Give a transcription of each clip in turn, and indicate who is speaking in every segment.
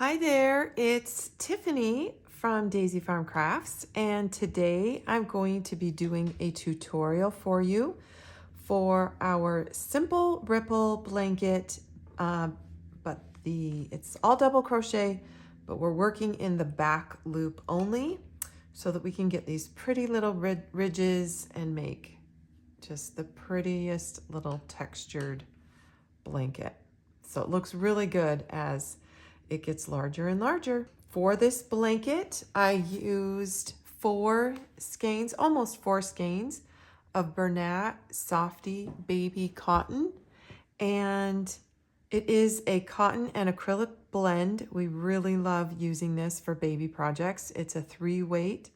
Speaker 1: Hi there, it's Tiffany from Daisy Farm Crafts, and today I'm going to be doing a tutorial for you for our simple ripple blanket, but it's all double crochet, but we're working in the back loop only so that we can get these pretty little ridges and make just the prettiest little textured blanket. So it looks really good as it gets larger and larger. For this blanket, I used 4 skeins, almost 4 skeins of Bernat Softy Baby Cotton. And it is a cotton and acrylic blend. We really love using this for baby projects. It's a 3-weight.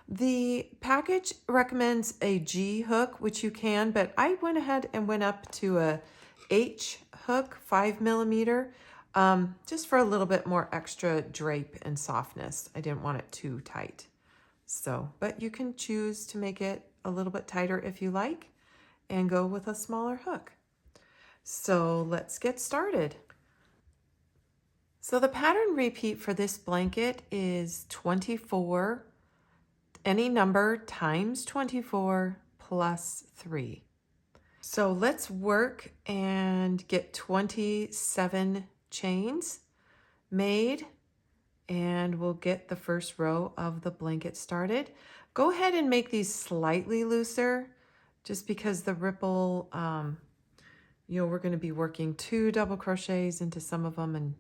Speaker 1: The package recommends a G hook, which you can, but I went ahead and went up to a H hook, 5mm, just for a little bit more extra drape and softness. I didn't want it too tight. So, but you can choose to make it a little bit tighter if you like and go with a smaller hook. So let's get started. So the pattern repeat for this blanket is 24, any number times 24 plus 3. So let's work and get 27 chains made, and we'll get the first row of the blanket started. Go ahead and make these slightly looser just because the ripple, we're going to be working 2 double crochets into some of them, and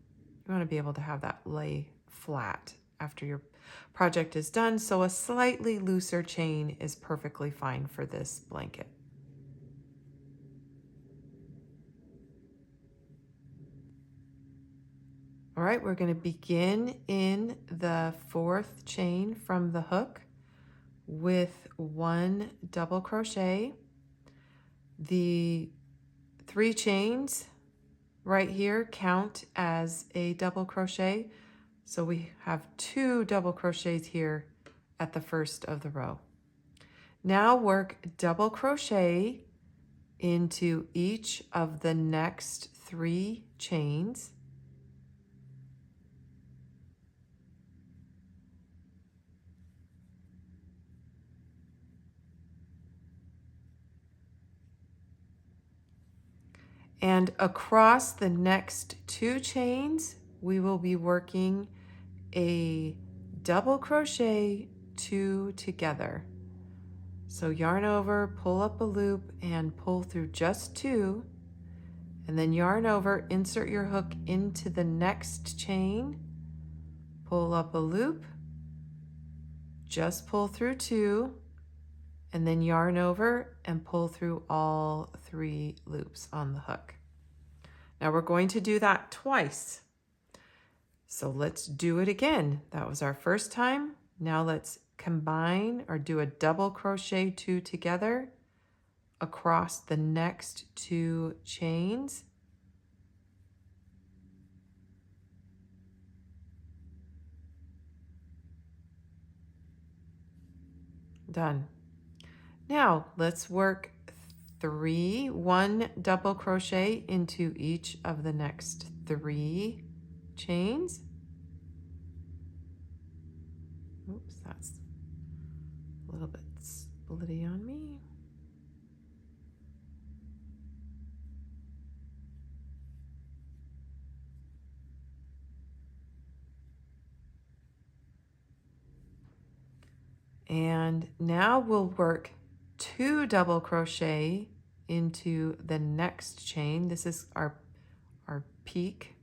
Speaker 1: you want to be able to have that lay flat after your project is done. So a slightly looser chain is perfectly fine for this blanket. All right, we're going to begin in the 4th chain from the hook with 1 double crochet. The 3 chains right here count as a double crochet. So we have 2 double crochets here at the first of the row. Now work double crochet into each of the next 3 chains. And across the next 2 chains, we will be working a double crochet 2 together. So yarn over, pull up a loop, and pull through just 2, and then yarn over, insert your hook into the next chain, pull up a loop, just pull through 2, and then yarn over and pull through all 3 loops on the hook. Now we're going to do that twice. So let's do it again. That was our first time. Now let's combine or do a double crochet 2 together across the next 2 chains. Done. Now let's work 1 double crochet into each of the next 3 chains. Oops, that's a little bit splitty on me. And now we'll work 2 double crochet into the next chain. This is our peak.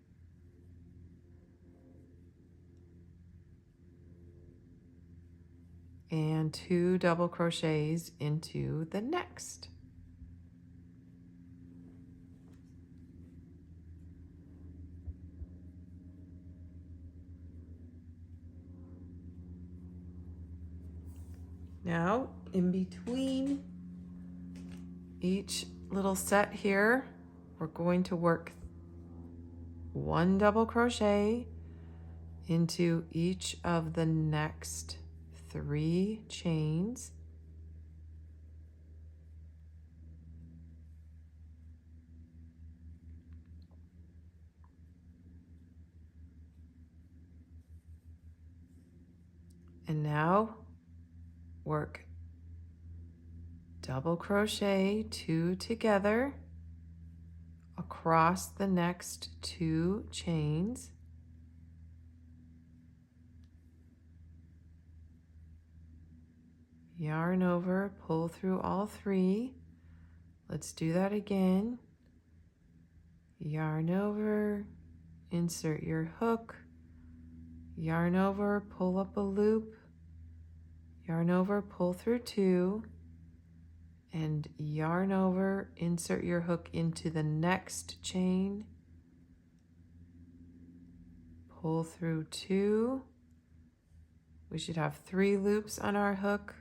Speaker 1: And 2 double crochets into the next. Now, in between each little set here, we're going to work 1 double crochet into each of the next 3 chains. And now work double crochet 2 together across the next 2 chains. Yarn over, pull through all 3. Let's do that again. Yarn over, insert your hook, yarn over, pull up a loop, yarn over, pull through 2, and yarn over, insert your hook into the next chain, pull through 2. We should have 3 loops on our hook,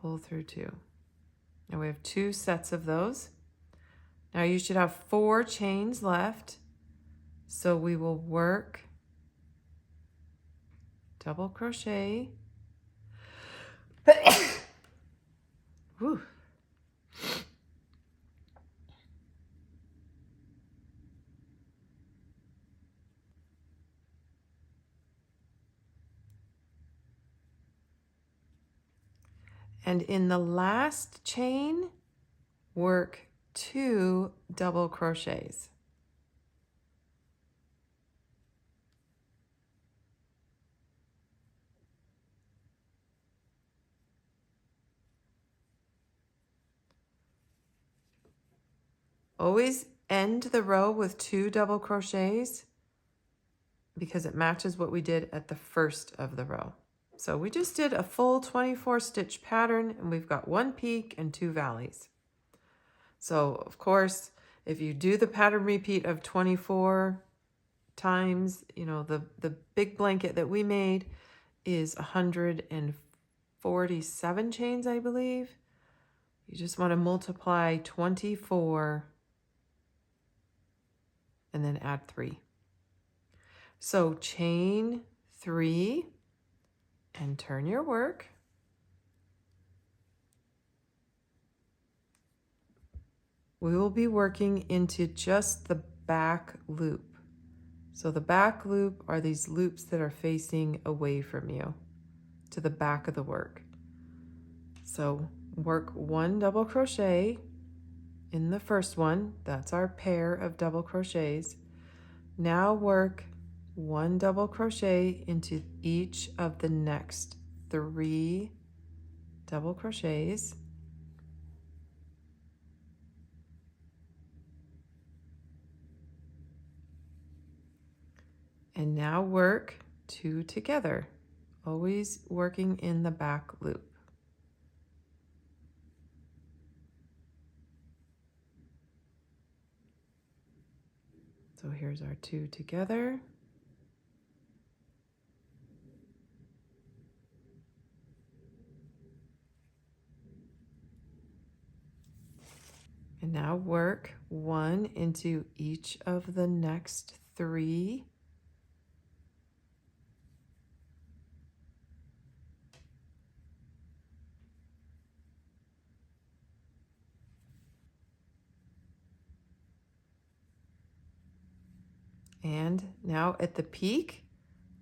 Speaker 1: pull through 2. And we have 2 sets of those. Now you should have 4 chains left. So we will work double crochet. Whew. And in the last chain, work 2 double crochets. Always end the row with 2 double crochets because it matches what we did at the first of the row. So we just did a full 24 stitch pattern and we've got 1 peak and 2 valleys. So of course, if you do the pattern repeat of 24 times, you know, the big blanket that we made is 147 chains, I believe. You just want to multiply 24 and then add 3. So chain 3 and turn your work. We will be working into just the back loop. So the back loop are these loops that are facing away from you to the back of the work. So work 1 double crochet in the first one. That's our pair of double crochets. Now work 1 double crochet into each of the next 3 double crochets. And now work 2 together, always working in the back loop. So here's our 2 together. And now work 1 into each of the next 3. And now at the peak,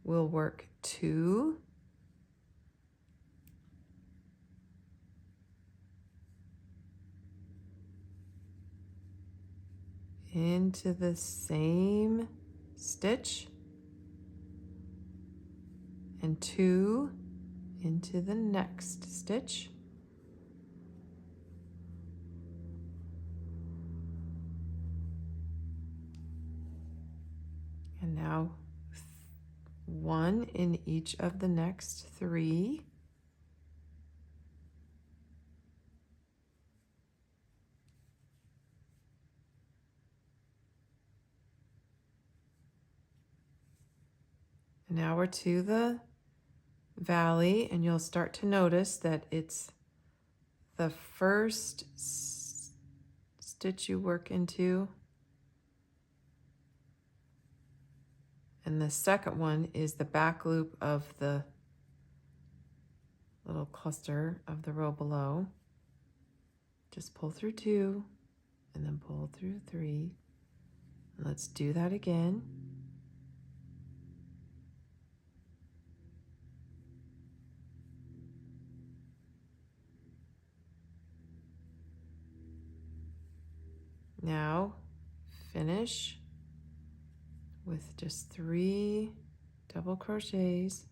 Speaker 1: we'll work 2 into the same stitch and 2 into the next stitch. And now 1 in each of the next 3. And now we're to the valley, and you'll start to notice that it's the first stitch you work into, and the second one is the back loop of the little cluster of the row below. Just pull through 2 and then pull through 3. Let's do that again. Now finish with just 3 double crochets.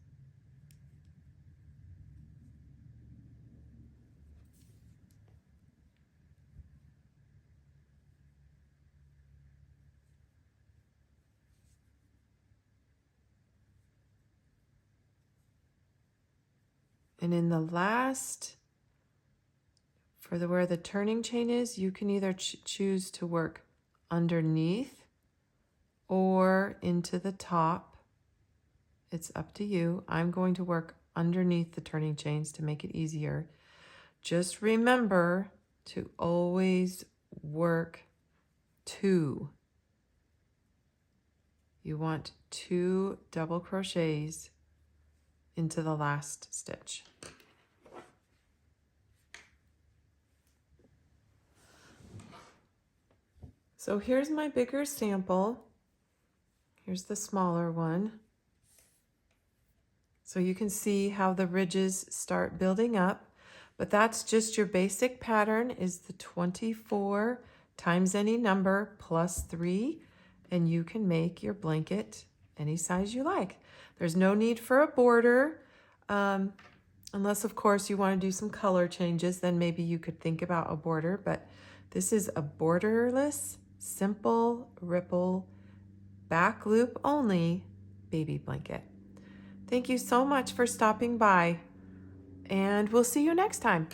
Speaker 1: And in the last, where the turning chain is, you can either choose to work underneath or into the top. It's up to you. I'm going to work underneath the turning chains to make it easier. Just remember to always work 2. You want 2 double crochets into the last stitch. So here's my bigger sample. Here's the smaller one. So you can see how the ridges start building up, but that's just your basic pattern is the 24 times any number plus 3, and you can make your blanket any size you like. There's no need for a border, unless of course you want to do some color changes, then maybe you could think about a border, but this is a borderless, simple ripple, back loop only baby blanket. Thank you so much for stopping by, and we'll see you next time.